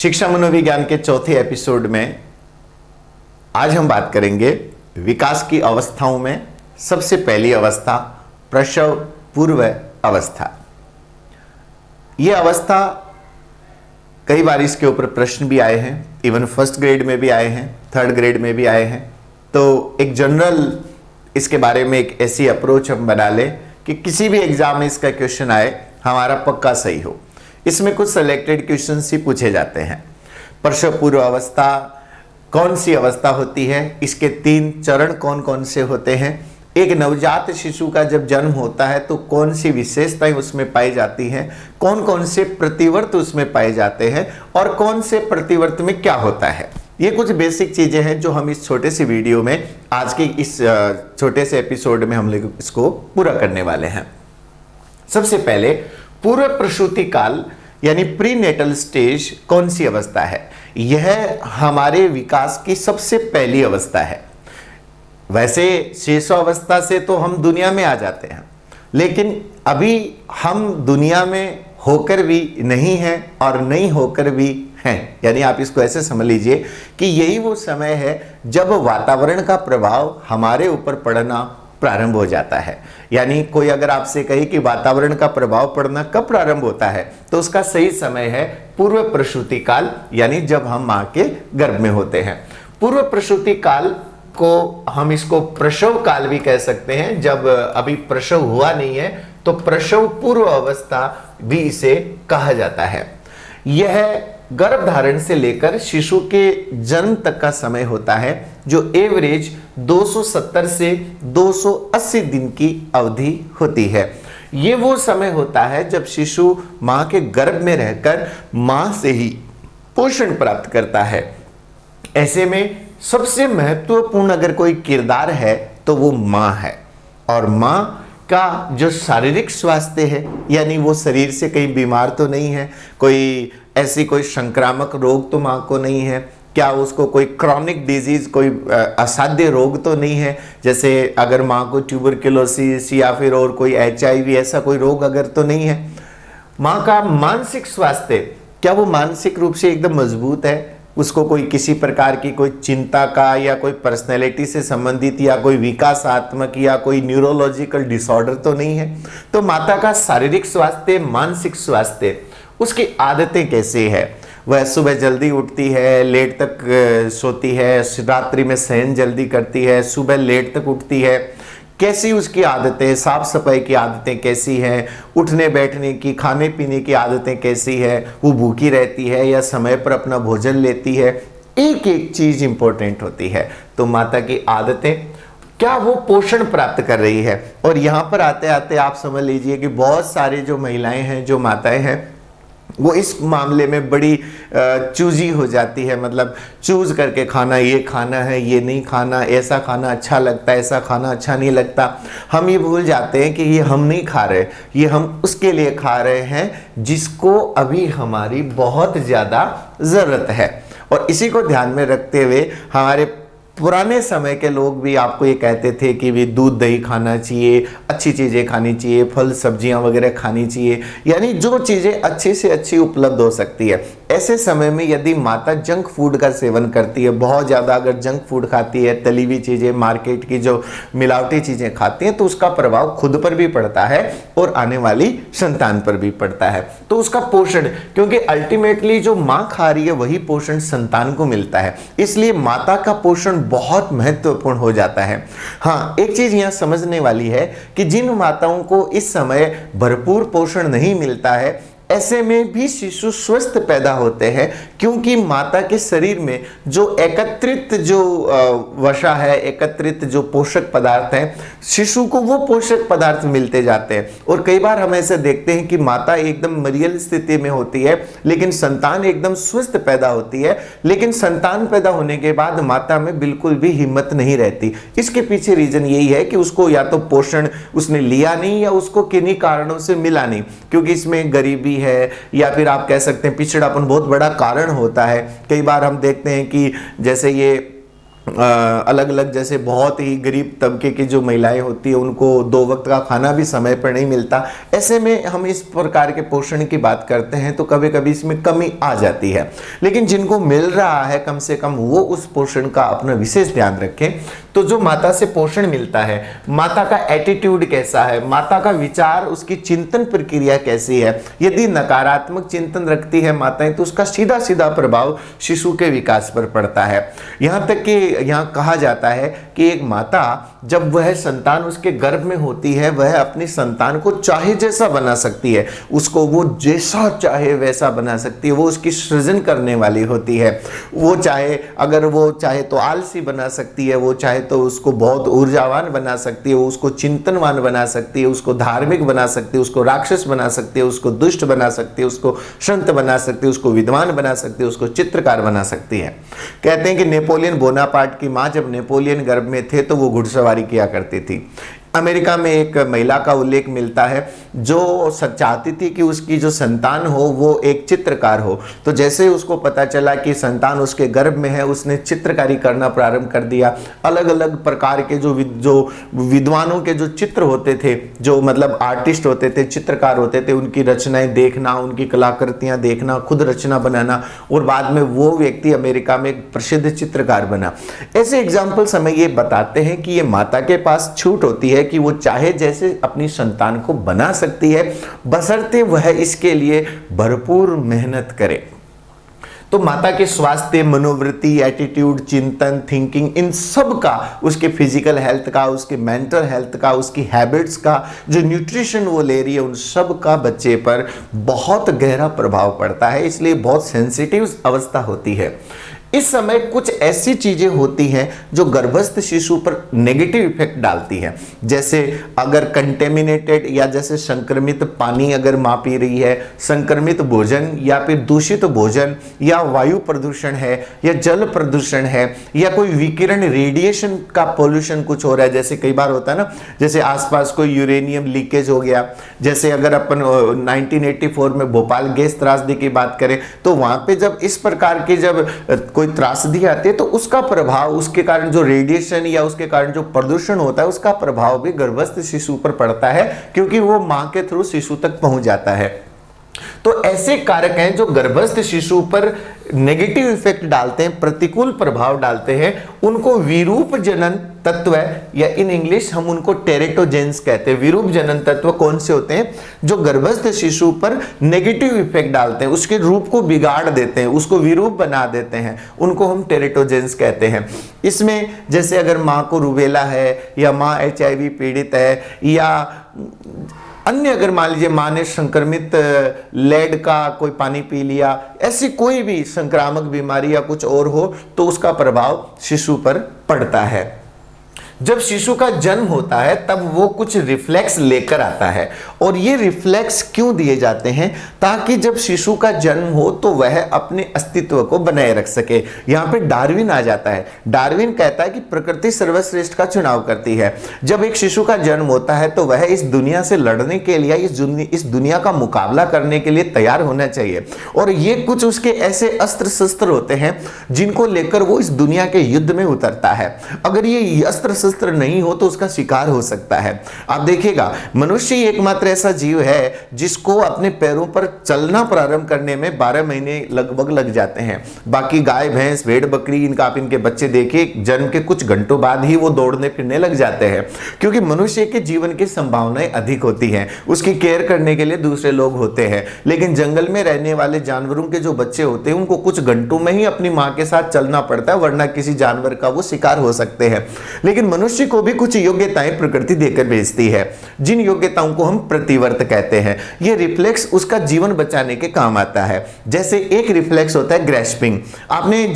शिक्षा मनोविज्ञान के चौथे एपिसोड में आज हम बात करेंगे विकास की अवस्थाओं में सबसे पहली अवस्था प्रसव पूर्व अवस्था। यह अवस्था कई बार इसके ऊपर प्रश्न भी आए हैं, इवन फर्स्ट ग्रेड में भी आए हैं, थर्ड ग्रेड में भी आए हैं। तो एक जनरल इसके बारे में एक ऐसी अप्रोच हम बना लें कि किसी भी एग्जाम में इसका क्वेश्चन आए हमारा पक्का सही हो। इसमें कुछ सिलेक्टेड क्वेश्चंस ही पूछे जाते हैं। प्रसव पूर्व अवस्था कौन सी अवस्था होती है, इसके 3 चरण कौन कौन से होते हैं, एक नवजात शिशु का जब जन्म होता है तो कौन सी विशेषताएं उसमें पाई जाती हैं, कौन कौन से प्रतिवर्त उसमें पाए जाते हैं और कौन से प्रतिवर्त में क्या होता है। ये कुछ बेसिक चीजें हैं जो हम इस छोटे से वीडियो में आज के इस छोटे से एपिसोड में हम लोग इसको पूरा करने वाले हैं। सबसे पहले पूर्व प्रसूति काल यानी प्रीनेटल स्टेज कौन सी अवस्था है। यह हमारे विकास की सबसे पहली अवस्था है। वैसे शिशु अवस्था से तो हम दुनिया में आ जाते हैं, लेकिन अभी हम दुनिया में होकर भी नहीं हैं और नहीं होकर भी हैं। यानी आप इसको ऐसे समझ लीजिए कि यही वो समय है जब वातावरण का प्रभाव हमारे ऊपर पड़ना प्रारंभ हो जाता है। यानी कोई अगर आपसे कहे कि वातावरण का प्रभाव पड़ना कब प्रारंभ होता है, तो उसका सही समय है पूर्व प्रसूति काल, यानी जब हम मां के गर्भ में होते हैं। पूर्व प्रसूति काल को हम इसको प्रसव काल भी कह सकते हैं। जब अभी प्रसव हुआ नहीं है तो प्रसव पूर्व अवस्था भी इसे कहा जाता है। यह गर्भ धारण से लेकर शिशु के जन्म तक का समय होता है, जो एवरेज 270 से 280 दिन की अवधि होती है। ये वो समय होता है जब शिशु मां के गर्भ में रहकर मां से ही पोषण प्राप्त करता है। ऐसे में सबसे महत्वपूर्ण अगर कोई किरदार है तो वो मां है। और मां का जो शारीरिक स्वास्थ्य है, यानी वो शरीर से कहीं बीमार तो नहीं है, कोई ऐसी कोई संक्रामक रोग तो मां को नहीं है, क्या उसको कोई क्रॉनिक डिजीज, कोई असाध्य रोग तो नहीं है, जैसे अगर मां को ट्यूबरक्लोसिस या फिर और कोई HIV ऐसा कोई रोग अगर तो नहीं है। मां का मानसिक स्वास्थ्य, क्या वो मानसिक रूप से एकदम मजबूत है, उसको कोई किसी प्रकार की कोई चिंता का या कोई पर्सनैलिटी से संबंधित या कोई विकासात्मक या कोई न्यूरोलॉजिकल डिसऑर्डर तो नहीं है। तो माता का शारीरिक स्वास्थ्य, मानसिक स्वास्थ्य, उसकी आदतें कैसी है, वह सुबह जल्दी उठती है, लेट तक सोती है, रात्रि में शयन जल्दी करती है, सुबह लेट तक उठती है, कैसी उसकी आदतें, साफ सफाई की आदतें कैसी हैं, उठने बैठने की, खाने पीने की आदतें कैसी है, वो भूखी रहती है या समय पर अपना भोजन लेती है, एक एक चीज इंपॉर्टेंट होती है। तो माता की आदतें, क्या वो पोषण प्राप्त कर रही है। और यहाँ पर आते आते आप समझ लीजिए कि बहुत सारे जो महिलाएं हैं, जो माताएं हैं, वो इस मामले में बड़ी चूजी हो जाती है। मतलब चूज करके खाना, ये खाना है, ये नहीं खाना, ऐसा खाना अच्छा लगता है, ऐसा खाना अच्छा नहीं लगता। हम ये भूल जाते हैं कि ये हम नहीं खा रहे, ये हम उसके लिए खा रहे हैं जिसको अभी हमारी बहुत ज़्यादा ज़रूरत है। और इसी को ध्यान में रखते हुए हमारे पुराने समय के लोग भी आपको ये कहते थे कि भी दूध दही खाना चाहिए, अच्छी चीज़ें खानी चाहिए, फल सब्जियां वगैरह खानी चाहिए, यानी जो चीज़ें अच्छी से अच्छी उपलब्ध हो सकती है। ऐसे समय में यदि माता जंक फूड का सेवन करती है, बहुत ज़्यादा अगर जंक फूड खाती है, तली हुई चीज़ें, मार्केट की जो मिलावटी चीज़ें खाती हैं, तो उसका प्रभाव खुद पर भी पड़ता है और आने वाली संतान पर भी पड़ता है। तो उसका पोषण, क्योंकि अल्टीमेटली जो माँ खा रही है वही पोषण संतान को मिलता है, इसलिए माता का पोषण बहुत महत्वपूर्ण हो जाता है। हाँ, एक चीज यहां समझने वाली है कि जिन माताओं को इस समय भरपूर पोषण नहीं मिलता है, ऐसे में भी शिशु स्वस्थ पैदा होते हैं, क्योंकि माता के शरीर में जो एकत्रित जो वसा है, एकत्रित जो पोषक पदार्थ हैं, शिशु को वो पोषक पदार्थ मिलते जाते हैं। और कई बार हम ऐसे देखते हैं कि माता एकदम मरियल स्थिति में होती है, लेकिन संतान एकदम स्वस्थ पैदा होती है, लेकिन संतान पैदा होने के बाद माता में बिल्कुल भी हिम्मत नहीं रहती। इसके पीछे रीजन यही है कि उसको या तो पोषण उसने लिया नहीं या उसको किन्हीं कारणों से मिला नहीं, क्योंकि इसमें गरीबी है या फिर आप कह सकते हैं पिछड़ापन बहुत बड़ा कारण होता है। कई बार हम देखते हैं कि जैसे ये अलग अलग, जैसे बहुत ही गरीब तबके की जो महिलाएं होती है उनको 2 वक्त का खाना भी समय पर नहीं मिलता। ऐसे में हम इस प्रकार के पोषण की बात करते हैं तो कभी कभी इसमें कमी आ जाती है। लेकिन जिनको मिल रहा है कम से कम वो उस पोषण का अपना विशेष ध्यान रखें। तो जो माता से पोषण मिलता है, माता का एटीट्यूड कैसा है, माता का विचार, उसकी चिंतन प्रक्रिया कैसी है, यदि नकारात्मक चिंतन रखती है माताएं तो उसका सीधा सीधा प्रभाव शिशु के विकास पर पड़ता है। यहाँ तक कि यहाँ कहा जाता है कि एक माता जब वह संतान उसके गर्भ में होती है वह अपनी संतान को चाहे जैसा बना सकती है, उसको वो जैसा चाहे वैसा बना सकती है, वो उसकी सृजन करने वाली होती है। वो चाहे, अगर वो चाहे तो आलसी बना सकती है, वो चाहे तो उसको बहुत ऊर्जावान बना सकती है, वो उसको चिंतनवान बना सकती है, उसको धार्मिक बना सकती है, उसको राक्षस बना सकती है, उसको दुष्ट बना सकती है, उसको संत बना सकती है, उसको विद्वान बना सकती है, उसको चित्रकार बना सकती है। कहते हैं कि नेपोलियन बोनापार्ट की मां जब नेपोलियन गर्भ में थे तो वो घुड़सवारी किया करती थी। अमेरिका में एक महिला का उल्लेख मिलता है जो चाहती थी कि उसकी जो संतान हो वो एक चित्रकार हो। तो जैसे ही उसको पता चला कि संतान उसके गर्भ में है, उसने चित्रकारी करना प्रारंभ कर दिया। अलग अलग प्रकार के जो विद्वानों के जो चित्र होते थे, जो मतलब आर्टिस्ट होते थे, चित्रकार होते थे, उनकी रचनाएं देखना, उनकी कलाकृतियां देखना, खुद रचना बनाना, और बाद में वो व्यक्ति अमेरिका में एक प्रसिद्ध चित्रकार बना। ऐसे एग्जाम्पल्स हमें ये बताते हैं कि ये माता के पास छूट होती है कि वो चाहे जैसे अपनी संतान को बना सकती है, बशर्ते वह इसके लिए भरपूर मेहनत करे। तो माता के स्वास्थ्य, मनोवृत्ति, एटीट्यूड, चिंतन, थिंकिंग, इन सब का, उसके फिजिकल हेल्थ का, उसके मेंटल हेल्थ का, उसकी हैबिट्स का, जो न्यूट्रिशन वो ले रही है, उन सब का बच्चे पर बहुत गहरा प्रभाव पड़ता है। इसलिए बहुत सेंसिटिव अवस्था होती है। इस समय कुछ ऐसी चीजें होती हैं जो गर्भस्थ शिशु पर नेगेटिव इफेक्ट डालती हैं। जैसे अगर कंटेमिनेटेड या जैसे संक्रमित पानी अगर मां पी रही है, संक्रमित भोजन या फिर दूषित भोजन, या वायु प्रदूषण है, या जल प्रदूषण है, या कोई विकिरण रेडिएशन का पोल्यूशन कुछ हो रहा है। जैसे कई बार होता है ना, जैसे आसपास कोई यूरेनियम लीकेज हो गया। जैसे अगर अपन 1984 में भोपाल गैस त्रासदी की बात करें तो वहां पे जब इस प्रकार की जब कोई त्रासदी आती है तो उसका प्रभाव, उसके कारण जो रेडिएशन या उसके कारण जो प्रदूषण होता है उसका प्रभाव भी गर्भस्थ शिशु पर पड़ता है, क्योंकि वो मां के थ्रू शिशु तक पहुंच जाता है। तो ऐसे कारक हैं जो गर्भस्थ शिशु पर नेगेटिव इफेक्ट डालते हैं, प्रतिकूल प्रभाव डालते हैं। उनको विरूप जनन तत्व, या इन इंग्लिश हम उनको टेरेटोजेंस कहते हैं। विरूप जनन तत्व कौन से होते हैं? जो गर्भस्थ शिशु पर नेगेटिव इफेक्ट डालते हैं, उसके रूप को बिगाड़ देते हैं, उसको विरूप बना देते हैं, उनको हम टेरेटोजेंस कहते हैं। इसमें जैसे अगर मां को रूबेला है, या मां HIV पीड़ित है, या अन्य अगर मान लीजिए मां ने संक्रमित लेड का कोई पानी पी लिया, ऐसी कोई भी संक्रामक बीमारी या कुछ और हो तो उसका प्रभाव शिशु पर पड़ता है। जब शिशु का जन्म होता है तब वो कुछ रिफ्लेक्स लेकर आता है, और ये रिफ्लेक्स क्यों दिए जाते हैं? ताकि जब शिशु का जन्म हो तो वह अपने अस्तित्व को बनाए रख सके। यहाँ पे डार्विन आ जाता है। डार्विन कहता है कि प्रकृति सर्वश्रेष्ठ का चुनाव करती है। जब एक शिशु का जन्म होता है तो वह इस दुनिया से लड़ने के लिए, इस दुनिया का मुकाबला करने के लिए तैयार होना चाहिए, और ये कुछ उसके ऐसे अस्त्र शस्त्र होते हैं जिनको लेकर वो इस दुनिया के युद्ध में उतरता है। अगर ये अस्त्र नहीं हो तो उसका शिकार हो सकता है। आप देखिएगा, मनुष्य ही एकमात्र ऐसा जीव है जिसको अपने पैरों पर चलना प्रारंभ करने में 12 महीने लगभग लग जाते हैं। बाकी गाय, भैंस, भेड़, बकरी, इनका आप इनके बच्चे देखिए, जन्म के कुछ घंटों बाद ही वो दौड़ने फिरने लग जाते हैं, क्योंकि मनुष्य के जीवन की संभावनाएं अधिक होती हैं। उसकी केयर करने के लिए दूसरे लोग होते हैं। लेकिन जंगल में रहने वाले जानवरों के जो बच्चे होते हैं उनको कुछ घंटों में ही अपनी मां के साथ चलना पड़ता है, वरना किसी जानवर का वो शिकार हो सकते हैं। लेकिन मनुष्य को भी कुछ योग्यताएं प्रकृति देकर भेजती है, जिन योग्यताओं को हम प्रतिवर्त कहते हैं। ये रिफ्लेक्स उसका जीवन बचाने के काम आता है। जैसे एक रिफ्लेक्स होता है ग्रेस्पिंग। आपने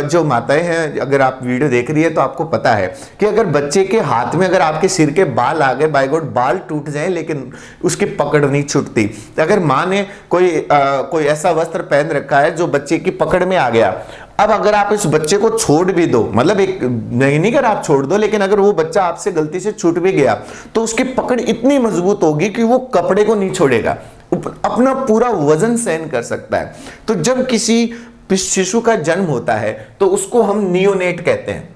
जो माताएं हैं, अगर आप वीडियो देख रही है तो आपको पता है कि अगर बच्चे के हाथ में अगर आपके सिर के बाल आ गए, बाय गॉड बाल टूट जाए लेकिन उसकी पकड़ नहीं छूटती। अगर मां ने कोई ऐसा वस्त्र पहन रखा है जो बच्चे की पकड़ में आ गया, अब अगर आप इस बच्चे को छोड़ भी दो, मतलब एक नहीं कर आप छोड़ दो, लेकिन अगर वो बच्चा आपसे गलती से छूट भी गया तो उसकी पकड़ इतनी मजबूत होगी कि वो कपड़े को नहीं छोड़ेगा, अपना पूरा वजन सहन कर सकता है। तो जब किसी शिशु का जन्म होता है तो उसको हम नियोनेट कहते हैं।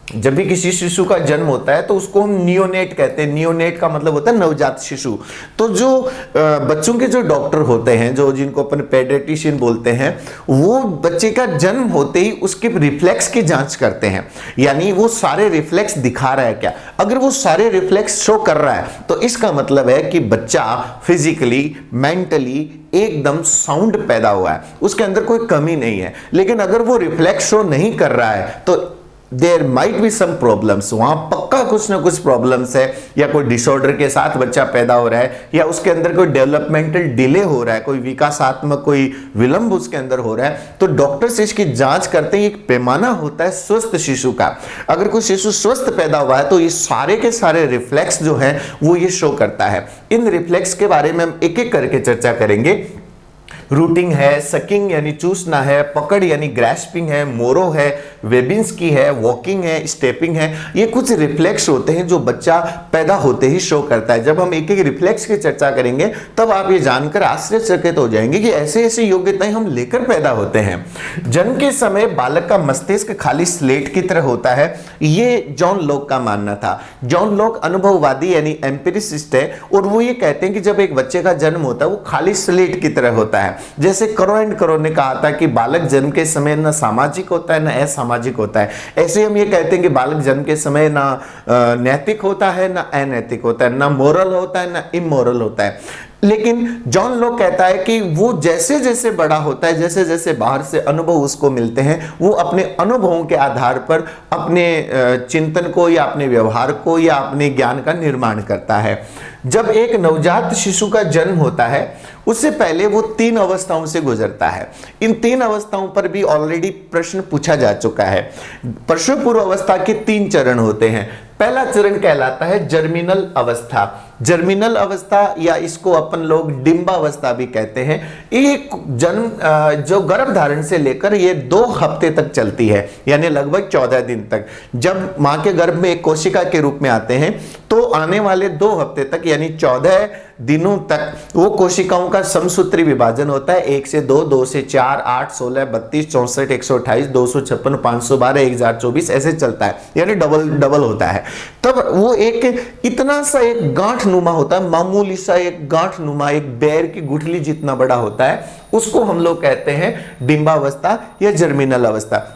जब भी किसी शिशु का जन्म होता है तो उसको हम नियोनेट कहते हैं। नियोनेट का मतलब होता है नवजात शिशु। तो जो बच्चों के जो डॉक्टर होते हैं, जो जिनको अपन पेडियाट्रिशियन बोलते हैं, वो बच्चे का जन्म होते ही उसके रिफ्लेक्स की जांच करते हैं, यानी वो सारे रिफ्लेक्स दिखा रहा है क्या। अगर वो सारे रिफ्लेक्स शो कर रहा है तो इसका मतलब है कि बच्चा फिजिकली, मेंटली एकदम साउंड पैदा हुआ है, उसके अंदर कोई कमी नहीं है। लेकिन अगर वो रिफ्लेक्स शो नहीं कर रहा है तो there might be some problems, वहां पक्का कुछ ना कुछ प्रॉब्लम्स है, या कोई डिसऑर्डर के साथ बच्चा पैदा हो रहा है, या उसके अंदर कोई डेवलपमेंटल डिले हो रहा है, कोई विकासात्मक कोई विलंब उसके अंदर हो रहा है। तो डॉक्टर्स इसकी जांच करते हैं। एक पैमाना होता है स्वस्थ शिशु का। अगर कोई शिशु स्वस्थ पैदा हुआ है तो ये सारे के सारे रिफ्लेक्स जो है वो ये शो करता है। इन रिफ्लेक्स के बारे में हम एक एक करके चर्चा करेंगे। रूटिंग है, सकिंग यानी चूसना है, पकड़ यानी ग्रैस्पिंग है, मोरो है, वेबिंस्की है, वॉकिंग है, स्टेपिंग है। ये कुछ रिफ्लेक्स होते हैं जो बच्चा पैदा होते ही शो करता है। जब हम एक एक रिफ्लेक्स की चर्चा करेंगे तब आप ये जानकर आश्चर्यचकित हो जाएंगे कि ऐसे ऐसी योग्यताएं हम लेकर पैदा होते हैं। जन्म के समय बालक का मस्तिष्क खाली स्लेट की तरह होता है, ये जॉन लॉक का मानना था। जॉन लॉक अनुभववादी यानी एम्पिरिसिस्ट है, और वो ये कहते हैं कि जब एक बच्चे का जन्म होता है वो खाली स्लेट की तरह होता है। जैसे करो एंड करो ने कहा था कि बालक जन्म के समय न सामाजिक होता है न असामाजिक होता है, ऐसे हम ये कहते हैं कि बालक जन्म के समय ना नैतिक होता है ना अनैतिक होता है, ना मोरल होता है ना इमोरल होता है। लेकिन जॉन लॉक कहता है कि वो जैसे जैसे बड़ा होता है, जैसे जैसे बाहर से अनुभव उसको मिलते हैं, वो अपने अनुभवों के आधार पर अपने चिंतन को या अपने व्यवहार को या अपने ज्ञान का निर्माण करता है। जब एक नवजात शिशु का जन्म होता है उससे पहले वो 3 अवस्थाओं से गुजरता है। इन 3 अवस्थाओं पर भी ऑलरेडी प्रश्न पूछा जा चुका है। प्रसव पूर्व अवस्था के 3 चरण होते हैं। पहला चरण कहलाता है जर्मिनल अवस्था। जर्मिनल अवस्था या इसको अपन लोग डिंबावस्था भी कहते हैं। ये जन्म जो गर्भ धारण से लेकर ये 2 हफ्ते तक चलती है, यानी लगभग 14 दिन तक। जब मां के गर्भ में एक कोशिका के रूप में आते हैं तो आने वाले 2 हफ्ते तक यानी 14 दिनों तक वो कोशिकाओं का समसूत्री विभाजन होता है। 1 से 2, 2 से 4, 8, 16, 32, 64, 128, 256, 512, 1024 ऐसे चलता है, यानी डबल होता है। तब वो एक इतना सा एक गांठ नुमा होता है, मामूली सा एक गांठ नुमा, एक बैर की गुठली जितना बड़ा होता है, उसको हम लोग कहते हैं डिंबावस्था या जर्मिनल अवस्था।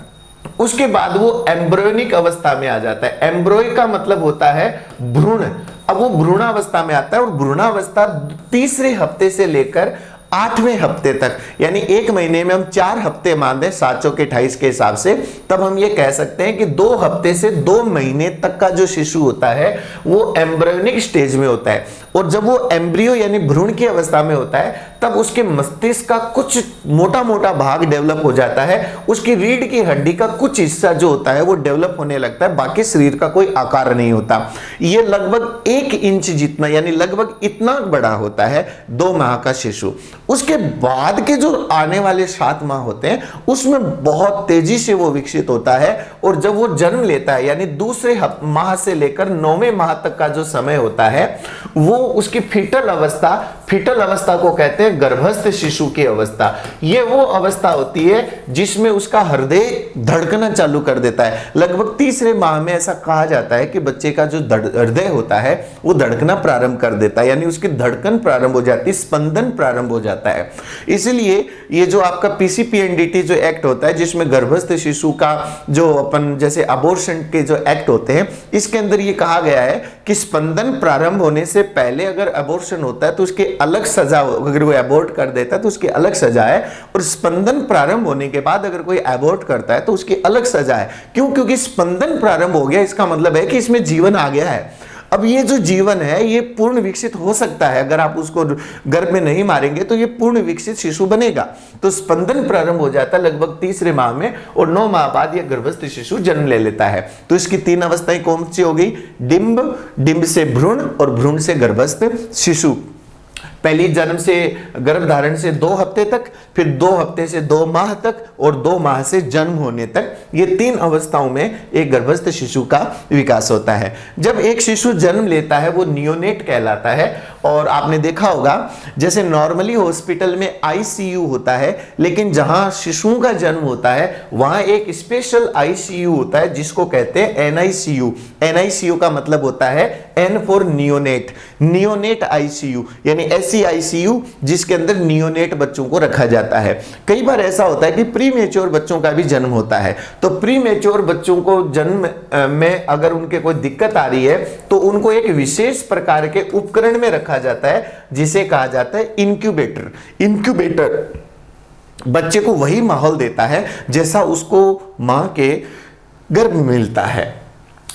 उसके बाद वो एम्ब्रियोनिक अवस्था में आ जाता है। एम्ब्रियो का मतलब होता है भ्रूण। अब वो भ्रूणावस्था में आता है, और भ्रूणावस्था 3रे हफ्ते से लेकर 8वें हफ्ते तक, यानी 1 महीने में हम 4 हफ्ते मान दें 7 चौके 28 के हिसाब से, तब हम ये कह सकते हैं कि 2 हफ्ते से 2 महीने तक का जो शिशु होता है वो एम्ब्रियोनिक स्टेज में होता है। और जब वो एम्ब्रियो यानी भ्रूण की अवस्था में होता है तब उसके मस्तिष्क का कुछ मोटा मोटा भाग डेवलप हो जाता है, उसकी रीढ़ की हड्डी का कुछ हिस्सा जो होता है वो डेवलप होने लगता है, बाकी शरीर का कोई आकार नहीं होता। ये लगभग 1 इंच जितना यानी लगभग इतना बड़ा होता है 2 माह का शिशु। उसके बाद के जो आने वाले 7 माह होते हैं उसमें बहुत तेजी से वो विकसित होता है, और जब वो जन्म लेता है यानी दूसरे माह से लेकर 9वें माह तक का जो समय होता है वो उसकी फीटल अवस्था को कहते हैं गर्भस्थ शिशु की अवस्था। ये वो अवस्था होती है जिसमें उसका हृदय धड़कना चालू कर देता है। लगभग 3रे माह में ऐसा कहा जाता है कि बच्चे का जो हृदय होता है वो धड़कना प्रारंभ कर देता है, यानी उसकी धड़कन प्रारंभ हो जाती है, स्पंदन प्रारंभ हो जाता है। इसलिए ये जो आपका पीसीपीएनडीटी जो एक्ट होता है जिसमें गर्भस्थ शिशु का जो अपन जैसे अबॉर्शन के जो एक्ट होते हैं, इसके अंदर ये कहा गया है कि स्पंदन प्रारंभ होने से पहले अगर अबॉर्शन होता है तो उसके अलग सजा, अगर वो अबॉर्ट कर देता है तो उसकी अलग सजा है, और स्पंदन प्रारंभ होने के बाद अगर कोई अबॉर्ट करता है तो उसकी अलग सजा है। क्यों? क्योंकि स्पंदन प्रारंभ हो गया, इसका मतलब है कि इसमें जीवन आ गया है। अब ये जो जीवन है ये पूर्ण विकसित हो सकता है, अगर आप उसको गर्भ में नहीं मारेंगे तो ये पूर्ण विकसित शिशु बनेगा। तो स्पंदन प्रारंभ हो जाता है लगभग 3रे माह में, और 9 माह बाद ये गर्भस्थ शिशु जन्म ले लेता है। तो इसकी 3 अवस्थाएं कौन सी हो गई? डिंब से भ्रूण और भ्रूण से गर्भस्थ शिशु। पहली जन्म से गर्भ धारण से 2 हफ्ते तक, फिर 2 हफ्ते से 2 माह तक, और 2 माह से जन्म होने तक, ये 3 अवस्थाओं में एक गर्भस्थ शिशु का विकास होता है। जब एक शिशु जन्म लेता है वो नियोनेट कहलाता है, और आपने देखा होगा जैसे नॉर्मली हॉस्पिटल में आईसीयू होता है, लेकिन जहां शिशुओं का जन्म होता है वहां एक स्पेशल आईसीयू होता है जिसको कहते हैं एनआईसीयू। एनआईसीयू का मतलब होता है N for neonate, neonate ICU, यानी ऐसी आईसीयू जिसके अंदर नियोनेट बच्चों को रखा जाता है। कई बार ऐसा होता है कि प्री मेच्योर बच्चों का भी जन्म होता है, तो प्री मेच्योर बच्चों को जन्म में अगर उनके कोई दिक्कत आ रही है तो उनको एक विशेष प्रकार के उपकरण में रखा जाता है जिसे कहा जाता है इंक्यूबेटर। इंक्यूबेटर बच्चे को वही माहौल देता है जैसा उसको मां के गर्भ में मिलता है।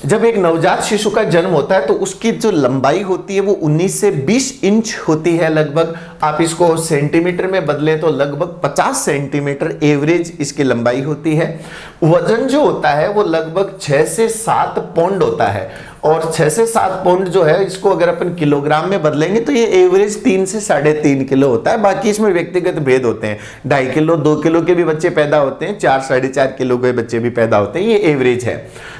जब एक नवजात शिशु का जन्म होता है तो उसकी जो लंबाई होती है वो 19 से 20 इंच होती है लगभग। आप इसको सेंटीमीटर में बदलें तो लगभग 50 सेंटीमीटर एवरेज इसकी लंबाई होती है। वजन जो होता है वो लगभग 6 से 7 पौंड होता है, और 6 से 7 पौंड जो है इसको अगर अपन किलोग्राम में बदलेंगे तो ये एवरेज 3 से 3.5 किलो होता है। बाकी इसमें व्यक्तिगत भेद होते हैं, 2.5 किलो 2 किलो के भी बच्चे पैदा होते हैं, 4 4.5 किलो के बच्चे भी पैदा होते हैं, ये एवरेज है।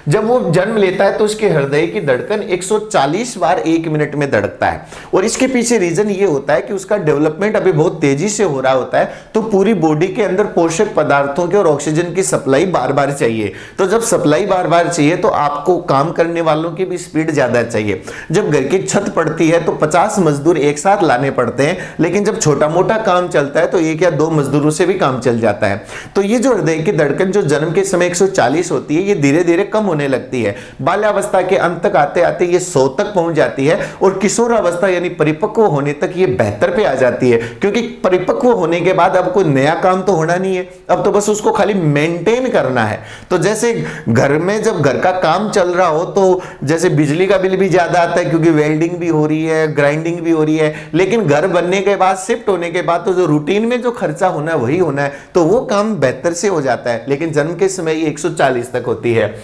जब वो जन्म लेता है तो उसके हृदय की धड़कन 140 बार 1 मिनट में धड़कता है, और इसके पीछे रीजन ये होता है कि उसका डेवलपमेंट अभी बहुत तेजी से हो रहा होता है, तो पूरी बॉडी के अंदर पोषक पदार्थों की और ऑक्सीजन की सप्लाई बार बार चाहिए। तो जब सप्लाई बार बार चाहिए तो आपको काम करने वालों की भी स्पीड ज्यादा चाहिए। जब घर की छत पड़ती है तो 50 मजदूर एक साथ लाने पड़ते हैं, लेकिन जब छोटा मोटा काम चलता है तो 1 या 2 मजदूरों से भी काम चल जाता है। तो ये जो हृदय की धड़कन जो जन्म के समय 140 होती है, ये धीरे धीरे कम होने लगती है। बाल्यावस्था के अंत तक आते आते ये 100 तक पहुंच जाती है, और किशोरावस्था यानी परिपक्व होने तक ये 72 पे आ जाती है, क्योंकि परिपक्व होने के बाद अब कोई नया काम तो होना नहीं है, अब तो बस उसको खाली मेंटेन करना है। तो जैसे घर में जब घर का काम चल रहा हो तो जैसे बिजली का बिल भी ज्यादा आता है क्योंकि वेल्डिंग भी हो रही है, ग्राइंडिंग भी हो रही है, लेकिन घर बनने के बाद, शिफ्ट होने के बाद तो जो रूटीन में जो खर्चा होना है वही होना है, तो वो काम बेहतर से हो जाता है। लेकिन जन्म के समय ये 140 तक होती है।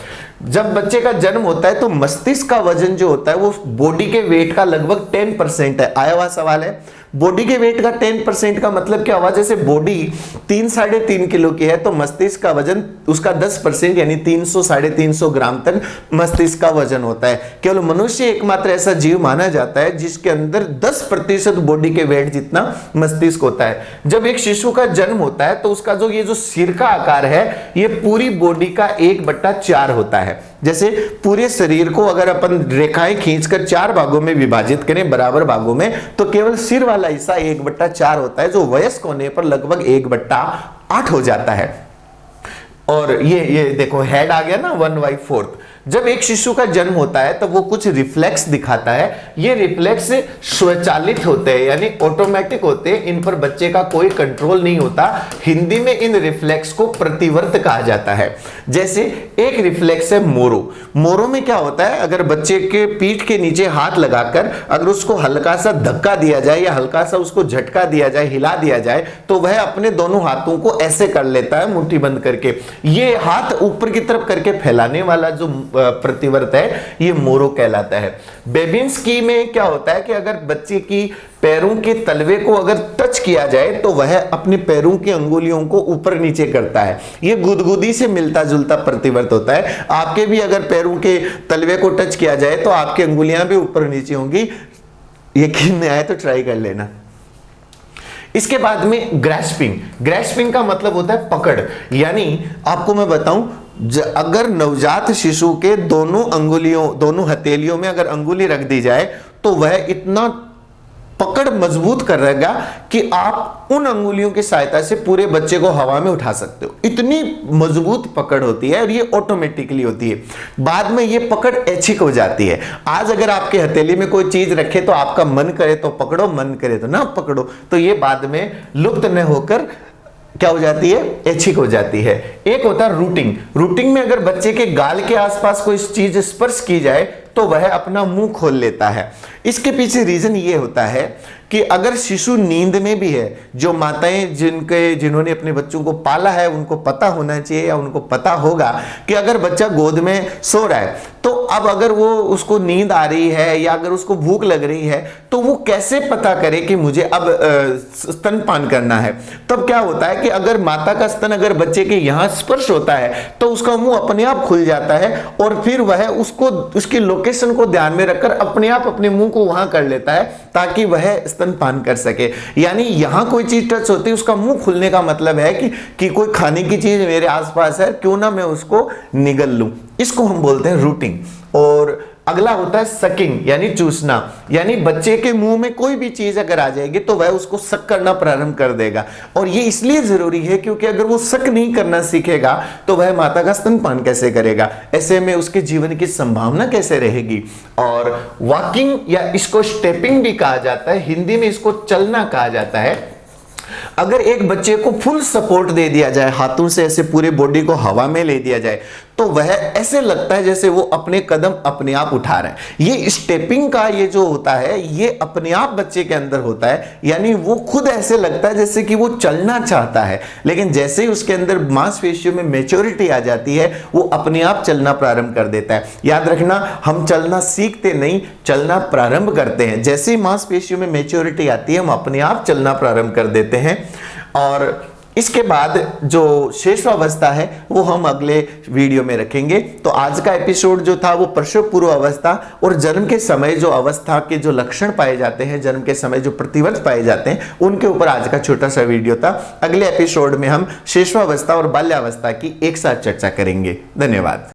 जब बच्चे का जन्म होता है तो मस्तिष्क का वजन जो होता है वो बॉडी के वेट का लगभग 10% है। आया हुआ सवाल है, बॉडी के वेट का 10% का मतलब क्या हुआ? जैसे बॉडी 3 3.5 किलो की है तो मस्तिष्क का वजन उसका 10% यानी 300 350 ग्राम तक मस्तिष्क का वजन होता है। केवल मनुष्य एकमात्र ऐसा जीव माना जाता है जिसके अंदर 10% बॉडी के वेट जितना मस्तिष्क होता है। जब एक शिशु का जन्म होता है तो उसका ये जो सिर का आकार है ये पूरी बॉडी का 1/4 होता है। जैसे पूरे शरीर को अगर अपन रेखाएं खींचकर 4 भागों में विभाजित करें, बराबर भागों में, तो केवल सिर वाला हिस्सा 1/4 होता है, जो वयस्क होने पर लगभग 1/8 हो जाता है। और ये देखो हेड आ गया ना 1/4। जब एक शिशु का जन्म होता है तब वो कुछ रिफ्लेक्स दिखाता है। ये रिफ्लेक्स स्वचालित होते हैं यानी ऑटोमेटिक होते हैं, इन पर बच्चे का कोई कंट्रोल नहीं होता। हिंदी में इन रिफ्लेक्स को प्रतिवर्त कहा जाता है। जैसे एक रिफ्लेक्स है मोरो। मोरो में क्या होता है, अगर बच्चे के पीठ के नीचे हाथ लगाकर अगर उसको हल्का सा धक्का दिया जाए या हल्का सा उसको झटका दिया जाए, हिला दिया जाए, तो वह अपने दोनों हाथों को ऐसे कर लेता है मुट्ठी बंद करके। ये हाथ ऊपर की तरफ करके फैलाने वाला जो प्रतिवर्त है ये मोरो कहलाता है। बेबिंस्की में क्या होता है कि अगर बच्चे की पैरों के तलवे को अगर टच किया जाए तो वह अपने पैरों की अंगुलियों को ऊपर नीचे करता है। ये गुदगुदी से मिलता जुलता प्रतिवर्त होता है। आपके भी अगर पैरों के तलवे को टच किया जाए तो आपकी अंगुलियां भी ऊपर नीचे होंगी। यकीन नहीं आए तो ट्राई कर लेना। इसके बाद में ग्रैस्पिंग। ग्रैस्पिंग का मतलब होता है पकड़। यानी आपको मैं बताऊं, अगर नवजात शिशु के दोनों हथेलियों में अगर अंगुली रख दी जाए तो वह इतना पकड़ मजबूत करेगा कि आप उन अंगुलियों की सहायता से पूरे बच्चे को हवा में उठा सकते हो। इतनी मजबूत पकड़ होती है और ये ऑटोमेटिकली होती है। बाद में ये पकड़ ऐच्छिक हो जाती है। आज अगर आपके हथेली में कोई चीज रखे तो आपका मन करे तो पकड़ो, मन करे तो ना पकड़ो, तो ये बाद में लुप्त न होकर क्या हो जाती है, ऐच्छिक हो जाती है। एक होता है रूटिंग। रूटिंग में अगर बच्चे के गाल के आसपास कोई चीज स्पर्श की जाए तो वह अपना मुंह खोल लेता है। इसके पीछे रीजन ये होता है कि अगर शिशु नींद में भी है, जो माताएं जिन्होंने अपने बच्चों को पाला है उनको पता होना चाहिए या उनको पता होगा कि अगर बच्चा गोद में सो रहा है तो अब अगर वो उसको नींद आ रही है या अगर उसको भूख लग रही है तो वो कैसे पता करे कि मुझे अब स्तनपान करना है। तब क्या होता है कि अगर माता का स्तन अगर बच्चे के यहां स्पर्श होता है तो उसका मुंह अपने आप खुल जाता है और फिर वह उसको उसकी लोकेशन को ध्यान में रखकर अपने आप अपने मुंह को वहां कर लेता है ताकि वह स्तनपान कर सके। यानी यहां कोई चीज टच होती है उसका मुंह खुलने का मतलब है कि कोई खाने की चीज मेरे आसपास है, क्यों ना मैं उसको निगल लूं। इसको हम बोलते हैं रूटिंग। और अगला होता है सकिंग यानी चूसना। यानी बच्चे के मुंह में कोई भी चीज अगर आ जाएगी तो वह उसको सक करना प्रारंभ कर देगा। और ये इसलिए जरूरी है क्योंकि अगर वो सक नहीं करना सीखेगा तो वह माता का स्तनपान कैसे करेगा, ऐसे में उसके जीवन की संभावना कैसे रहेगी। और वॉकिंग या इसको स्टेपिंग भी कहा जाता है, हिंदी में इसको चलना कहा जाता है। अगर एक बच्चे को फुल सपोर्ट दे दिया जाए, हाथों से ऐसे पूरे बॉडी को हवा में ले दिया जाए तो वह ऐसे लगता है जैसे वो अपने कदम अपने आप उठा रहा है। ये स्टेपिंग का ये जो होता है ये अपने आप बच्चे के अंदर होता है, यानी वो खुद ऐसे लगता है जैसे कि वो चलना चाहता है, लेकिन जैसे ही उसके अंदर मांसपेशियों में मैच्योरिटी आ जाती है वो अपने आप चलना प्रारंभ कर देता है। याद रखना, हम चलना सीखते नहीं, चलना प्रारंभ करते हैं। जैसे ही मांसपेशियों में मैच्योरिटी आती है हम अपने आप चलना प्रारंभ कर देते हैं। और इसके बाद जो शेषावस्था है वो हम अगले वीडियो में रखेंगे। तो आज का एपिसोड जो था वो प्रसव पूर्व अवस्था और जन्म के समय जो अवस्था के जो लक्षण पाए जाते हैं, जन्म के समय जो प्रतिवर्ष पाए जाते हैं, उनके ऊपर आज का छोटा सा वीडियो था। अगले एपिसोड में हम शेषावस्था और बाल्यावस्था की एक साथ चर्चा करेंगे। धन्यवाद।